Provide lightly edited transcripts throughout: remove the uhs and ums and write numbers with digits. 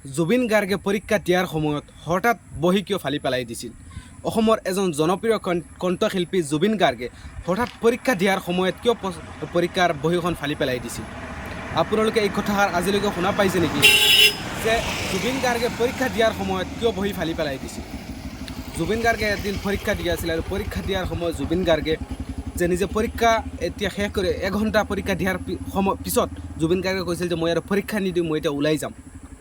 জুবিন গাৰ্গে পৰীক্ষা দিয়াৰ সময়ত হঠাৎ বহি কিয় ফালি পেলাই দিছিল? অসমৰ এজন জনপ্ৰিয় কণ্ঠশিল্পী জুবিন গাৰ্গে হঠাৎ পৰীক্ষা দিয়াৰ সময়ত কিয় পৰীক্ষাৰ বহীখন ফালি পেলাই দিছিল? আপোনালোকে এই কথাষাৰ আজিলৈকে শুনা পাইছে নেকি যে জুবিন গাৰ্গে পৰীক্ষা দিয়াৰ সময়ত কিয় বহি ফালি পেলাই দিছিল? জুবিন গাৰ্গে এদিন পৰীক্ষা দি আছিল আৰু পৰীক্ষা দিয়াৰ সময়ত জুবিন গাৰ্গে যে নিজে পৰীক্ষা এতিয়া শেষ কৰি এঘণ্টা পৰীক্ষা দিয়াৰ পিছত জুবিন গাৰ্গে কৈছিল যে মই আৰু পৰীক্ষা নিদিওঁ, মই এতিয়া ওলাই যাম।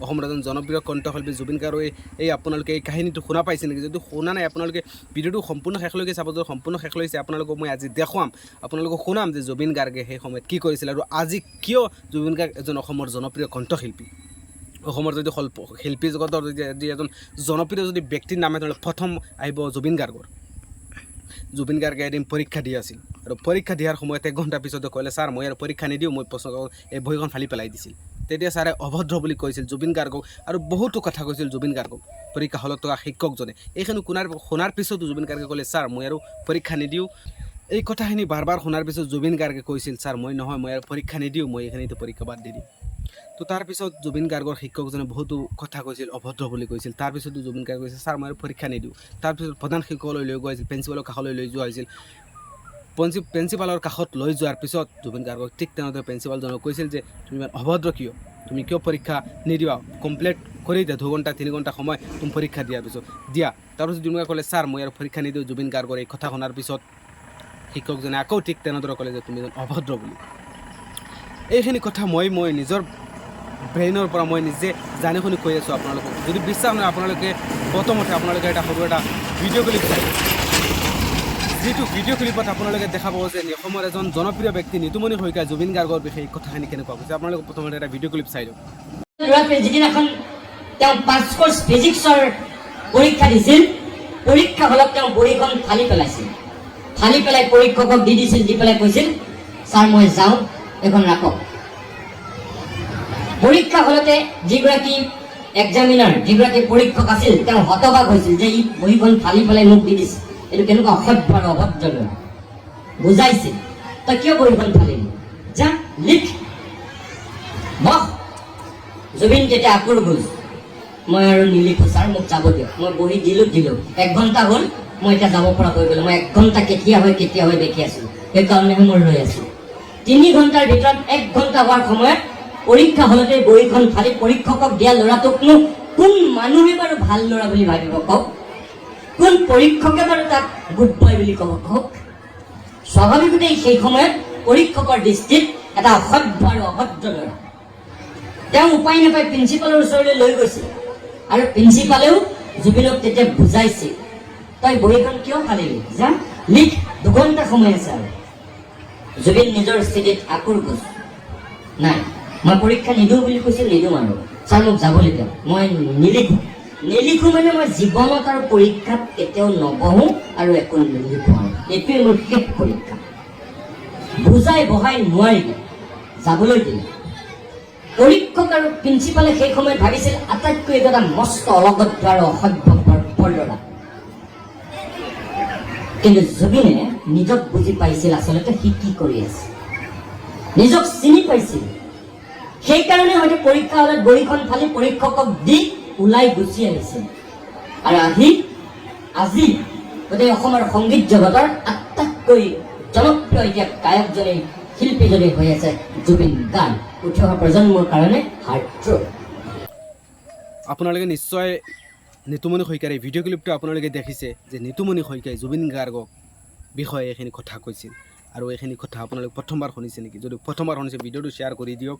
অসমৰ এজন জনপ্ৰিয় কণ্ঠশিল্পী জুবিন গাৰ্গে এই আপোনালোকে এই কাহিনীটো শুনা পাইছে নেকি? যদি শুনা নাই আপোনালোকে ভিডিঅ'টো সম্পূৰ্ণ শেষলৈকে চাব। যদি সম্পূৰ্ণ শেষলৈকে চাই আপোনালোকক মই আজি দেখুৱাম, আপোনালোকক শুনাম যে জুবিন গাৰ্গে সেই সময়ত কি কৰিছিল আৰু আজি কিয় জুবিন গাৰ্গ এজন অসমৰ জনপ্ৰিয় কণ্ঠশিল্পী। অসমৰ যদি শিল্পী জগতৰ যদি এজন জনপ্ৰিয় যদি ব্যক্তিৰ নামে তেনেহ'লে প্ৰথম আহিব জুবিন গাৰ্গৰ। জুবিন গাৰ্গে এদিন পৰীক্ষা দি আছিল আৰু পৰীক্ষা দিয়াৰ সময়ত এঘণ্টাৰ পিছতে ক'লে, ছাৰ মই আৰু পৰীক্ষা নিদিওঁ, মই এই বহীখন ফালি পেলাই দিছিল। তেতিয়া ছাৰে অভদ্ৰ বুলি কৈছিল জুবিন গাৰ্গক আৰু বহুতো কথা কৈছিল জুবিন গাৰ্গক। পৰীক্ষা হলত থকা শিক্ষকজনে এইখিনি শুনাৰ পিছতো জুবিন গাৰ্গে ক'লে, ছাৰ মই আৰু পৰীক্ষা নিদিওঁ। এই কথাখিনি বাৰ বাৰ শুনাৰ পিছত জুবিন গাৰ্গে কৈছিল, ছাৰ মই আৰু পৰীক্ষা নিদিওঁ, মই এইখিনিতে পৰীক্ষা বাদ দি দিম। তো তাৰপিছত জুবিন গাৰ্গৰ শিক্ষকজনে বহুতো কথা কৈছিল, অভদ্ৰ বুলি কৈছিল। তাৰপিছতো জুবিন গাৰ্গে কৈছিল, ছাৰ মই আৰু পৰীক্ষা নিদিওঁ। তাৰপিছত প্ৰধান শিক্ষকলৈ লৈ গৈছিল, প্ৰিন্সিপালৰ কাষলৈ লৈ যোৱা হৈছিল। প্ৰিন্সিপালৰ কাষত লৈ যোৱাৰ পিছত জুবিন গাৰ্গক ঠিক তেনেদৰে প্ৰিন্সিপালজনক কৈছিল যে তুমি অভদ্ৰ কিয়, তুমি কিয় পৰীক্ষা নিদিবা, কমপ্লিট কৰি দিয়া, 2 ঘণ্টা 3 ঘণ্টা সময় তুমি পৰীক্ষা দিয়াৰ পিছত দিয়া। তাৰপিছত জুবিন গাৰ্গে ক'লে, ছাৰ মই আৰু পৰীক্ষা নিদিওঁ। জুবিন গাৰ্গৰ এই কথা শুনাৰ পিছত শিক্ষকজনে আকৌ ঠিক তেনেদৰে ক'লে যে তুমি এজন অভদ্ৰ বুলি। এইখিনি কথা মই নিজৰ ব্ৰেইনৰ পৰা মই নিজে জানি শুনি কৈ আছোঁ আপোনালোকক। যদি বিশ্বাস নহয় আপোনালোকে প্ৰথমতে আপোনালোকে এটা সৰু এটা ভিডিঅ' ক্লিপ চাই, যিটো ভিডিঅ' ক্লিপত আপোনালোকে দেখা পাব যে অসমৰ এজন জনপ্ৰিয় ব্যক্তি নিতুমণি শইকীয়া জুবিন গাৰ্গৰ বিষয়ে কথাখিনি কেনেকুৱা কৈছে। আপোনালোকে প্ৰথমতে এটা ভিডিঅ' ক্লিপ চাই লওক। যিদিনাখন তেওঁ 5 কোৰ্চ ফিজিক্সৰ পৰীক্ষা দিছিল, পৰীক্ষা হলত তেওঁ বহীখন ফালি পেলাইছিল। ফালি পেলাই পৰীক্ষকক দি দিছিল, দি পেলাই কৈছিল, ছাৰ মই যাওঁ, এখন ৰাখক। পৰীক্ষা হলতে যিগৰাকী এক্সামিনাৰ, যিগৰাকী পৰীক্ষক আছিল, তেওঁ হতবাক হৈছিল যে ই বহীখন ফালি পেলাই মোক দি দিছিল, এইটো কেনেকুৱা অসভ্য আৰু অভদ্ৰ। বুজাইছিল, তই কিয় বহীখন ফালিলি, যা লিখ বহ। জুবিন তেতিয়া আকুৰ বুজ, মই আৰু নিলিখো ছাৰ, মোক যাব দিয়ক, মই বহি দিলোঁ। 1 ঘণ্টা হ'ল, মই এতিয়া যাব পৰা হৈ গ'লো। মই 1 ঘণ্টা কেতিয়া হয় দেখি আছিলোঁ, সেইকাৰণেহে মই ৰৈ আছোঁ। 3 ঘণ্টাৰ ভিতৰত 1 ঘণ্টা হোৱাৰ সময়ত পৰীক্ষা হলতে বহীখন ফালি পৰীক্ষকক দিয়া ল'ৰাটোকনো কোন মানুহে বাৰু ভাল ল'ৰা বুলি ভাবিব কওক? কোন পৰীক্ষকে বাৰু তাক গুড বয় বুলি ক'ব কওক? স্বাভাৱিকতে সেই সময়ত পৰীক্ষকৰ দৃষ্টিত এটা অসভ্য আৰু অভদ্ৰ ল'ৰা। তেওঁ উপায় নাপাই প্ৰিন্সিপালৰ ওচৰলৈ লৈ গৈছিল আৰু প্ৰিন্সিপালেও জুবিনক তেতিয়া বুজাইছিল, তই বহীখন কিয় ফালিলি, যা লিখ, 2 ঘণ্টা সময় আছে। আৰু জুবিন নিজৰ স্থিতিত আকুৰ বুজ, নাই মই পৰীক্ষা নিদিওঁ বুলি কৈছিল, নিদিওঁ আৰু ছাৰ মোক যাবলৈ দিয়ক, মই নিলিখো মানে মই জীৱনত আৰু পৰীক্ষাত কেতিয়াও নবহোঁ আৰু একো নিলিখোঁ। আৰু এইটোৱে মোৰ শেষ পৰীক্ষা। বুজাই বহাই নোৱাৰিলে, যাবলৈ দিলে। পৰীক্ষক আৰু প্ৰিন্সিপালে সেই সময়ত ভাবিছিল আটাইতকৈ এইটো এটা মস্ত অলগদ্ধ আৰু অসভ্য ল'ৰা। কিন্তু জুবিনে নিজক বুজি পাইছিল, আচলতে সি কি কৰি আছে, নিজক চিনি পাইছিল। সেইকাৰণে হয়তো পৰীক্ষা হলত বহীখন ফালি পৰীক্ষকক দি ওলাই গুচি আহিছিল। আৰু আজি গোটেই অসমৰ সংগীত জগতৰ আটাইতকৈ জনপ্ৰিয় এতিয়া গায়কজনী, শিল্পীজনী হৈ আছে জুবিন গাৰ্গ। উঠি অহা প্ৰজন্মৰ কাৰণে হাৰ্টথ্ৰব। আপোনালোকে নিশ্চয় নিতুমণি শইকীয়াৰ এই ভিডিঅ' ক্লিপটো আপোনালোকে দেখিছে যে নিতুমণি শইকীয়াই জুবিন গাৰ্গক বিষয়ে এইখিনি কথা কৈছিল। আৰু এইখিনি কথা আপোনালোকে প্ৰথমবাৰ শুনিছে নেকি? যদি প্ৰথমবাৰ শুনিছে, ভিডিঅ'টো শ্বেয়াৰ কৰি দিয়ক।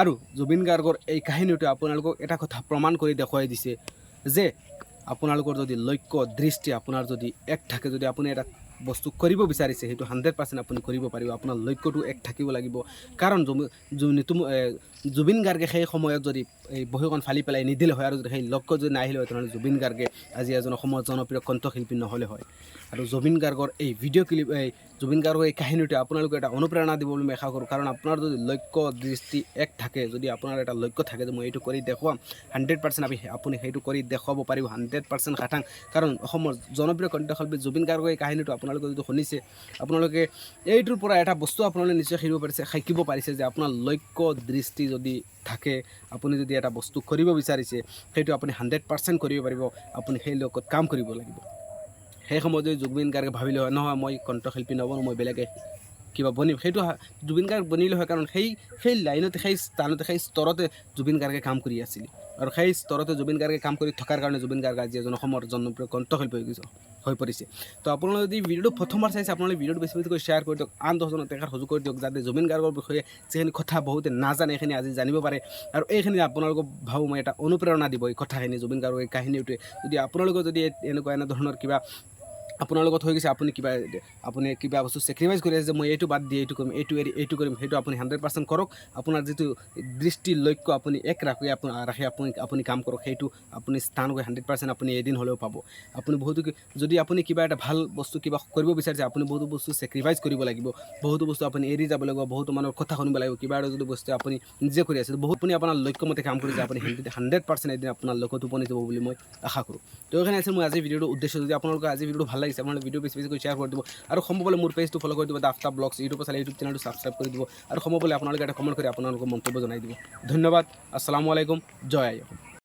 আৰু জুবিন গাৰ্গৰ এই কাহিনীটোৱে আপোনালোকক এটা কথা প্ৰমাণ কৰি দেখুৱাই দিছে যে আপোনালোকৰ যদি লক্ষ্য দৃষ্টি আপোনাৰ যদি এক থাকে, যদি আপুনি এটা বস্তু কৰিব বিচাৰিছে, সেইটো 100% আপুনি কৰিব পাৰিব। আপোনাৰ লক্ষ্যটো এক থাকিব লাগিব। কাৰণ জুবিন গাৰ্গে সেই সময়ত যদি এই বহীখন ফালি পেলাই নিদিলে হয় আৰু যদি সেই লক্ষ্য যদি নাহিলে হয়, তেনেহ'লে জুবিন গাৰ্গে আজি এজন অসমৰ জনপ্ৰিয় কণ্ঠশিল্পী নহ'লে হয়। আৰু জুবিন গাৰ্গৰ এই ভিডিঅ' ক্লিপ, জুবিন গাৰ্গৰ এই কাহিনীটোৱে আপোনালোকে এটা অনুপ্ৰেৰণা দিব বুলি মই আশা কৰোঁ। কাৰণ আপোনাৰ যদি লক্ষ্য দৃষ্টি এক থাকে, যদি আপোনাৰ এটা লক্ষ্য থাকে যে মই এইটো কৰি দেখুৱাম, 100% আপুনি সেইটো কৰি দেখুৱাব পাৰিব, 100% খাটাং। কাৰণ অসমৰ জনপ্ৰিয় কণ্ঠশিল্পী জুবিন গাৰ্গৰ এই কাহিনীটো আপোনালোকে যদি শুনিছে, আপোনালোকে এইটোৰ পৰা এটা বস্তু আপোনালোকে নিশ্চয় শিকিব পাৰিছে যে আপোনাৰ লক্ষ্য দৃষ্টি যদি থাকে আপুনি যদি এটা বস্তু কৰিব বিচাৰিছে সেইটো আপুনি 100% কৰিব পাৰিব আপুনি সেই লগত কাম কৰিব লাগিব সেই সময়ত যদি জুবিন গাৰ্গে ভাবিলে হয় নহয় মই কণ্ঠশিল্পী নবনো মই বেলেগে কিবা বনিম সেইটো জুবিন গাৰ্গ বনিলে হয় কাৰণ সেই লাইনতে সেই স্থানতে সেই স্তৰতে জুবিন গাৰ্গে কাম কৰি আছিল আৰু সেই স্তৰতে জুবিন গাৰ্গে কাম কৰি থকাৰ কাৰণে জুবিন গাৰ্গ আজি এজন অসমৰ জনপ্ৰিয় কণ্ঠশিল্পী হৈ পৰিছে তো আপোনালোকে যদি ভিডিঅ'টো প্ৰথমবাৰ চাইছে আপোনালোকে ভিডিঅ'টো বেছি বেছিকৈ শ্বেয়াৰ কৰি দিয়ক আন 10জনক দেখাৰ সুযোগ কৰি দিয়ক যাতে জুবিন গাৰ্গৰ বিষয়ে যিখিনি কথা বহুতে নাজানে এইখিনি আজি জানিব পাৰে আৰু এইখিনি আপোনালোকক ভাবোঁ মই এটা অনুপ্ৰেৰণা দিব এই কথাখিনি জুবিন গাৰ্গৰ এই কাহিনীটোৱে যদি আপোনালোকৰ যদি এনেধৰণৰ কিবা আপোনাৰ লগত হৈ গৈছে আপুনি কিবা বস্তু চেক্ৰিফাইচ কৰি আছে যে মই এইটো বাদ দি এইটো কৰিম এইটো কৰিম সেইটো আপুনি 100% কৰক আপোনাৰ যিটো দৃষ্টিৰ লক্ষ্য আপুনি এক ৰাখি আপুনি কাম কৰক সেইটো আপুনি স্থান গৈ 100% আপুনি এদিন হ'লেও পাব আপুনি বহুতো যদি আপুনি কিবা এটা ভাল বস্তু কিবা কৰিব বিচাৰিছে আপুনি বহুতো বস্তু চেক্ৰিফাইচ কৰিব লাগিব বহুতো বস্তু আপুনি এৰি যাব লাগিব বহুতো মানুহৰ কথা শুনিব লাগিব কিবা এটা যদি বস্তু আপুনি নিজে কৰি আছে বহুত আপুনি আপোনাৰ লক্ষ্যমতে কাম কৰিছে আপুনি 100% এদিন আপোনাৰ লক্ষ্যত উপনীত হ'ব বুলি মই আশা কৰোঁ তো এইখিনি আছিল মই আজি ভিডিঅ'টোৰ উদ্দেশ্য যদি আপোনালোকে আজি ভিডিঅ'টো ভাল লাগিছে আপোনালোকে ভিডিঅ' বেছি বেছিকৈ শ্বেয়াৰ কৰি দিব আৰু সম্ভৱ হ'লে মোৰ পেজটো ফ'ল' কৰি দিব দ্য আফতাব ব্লগছ ইউটিউবত চালে ইউটিউব চেনেলটো ছাবস্ক্ৰাইব কৰি দিব আৰু সম্ভৱ হ'লে আপোনালোকে এটা কমেণ্ট কৰি আপোনালোকৰ মন্তব্য জনাই দিব ধন্যবাদ আসসালামু আলাইকুম জয় আই অসম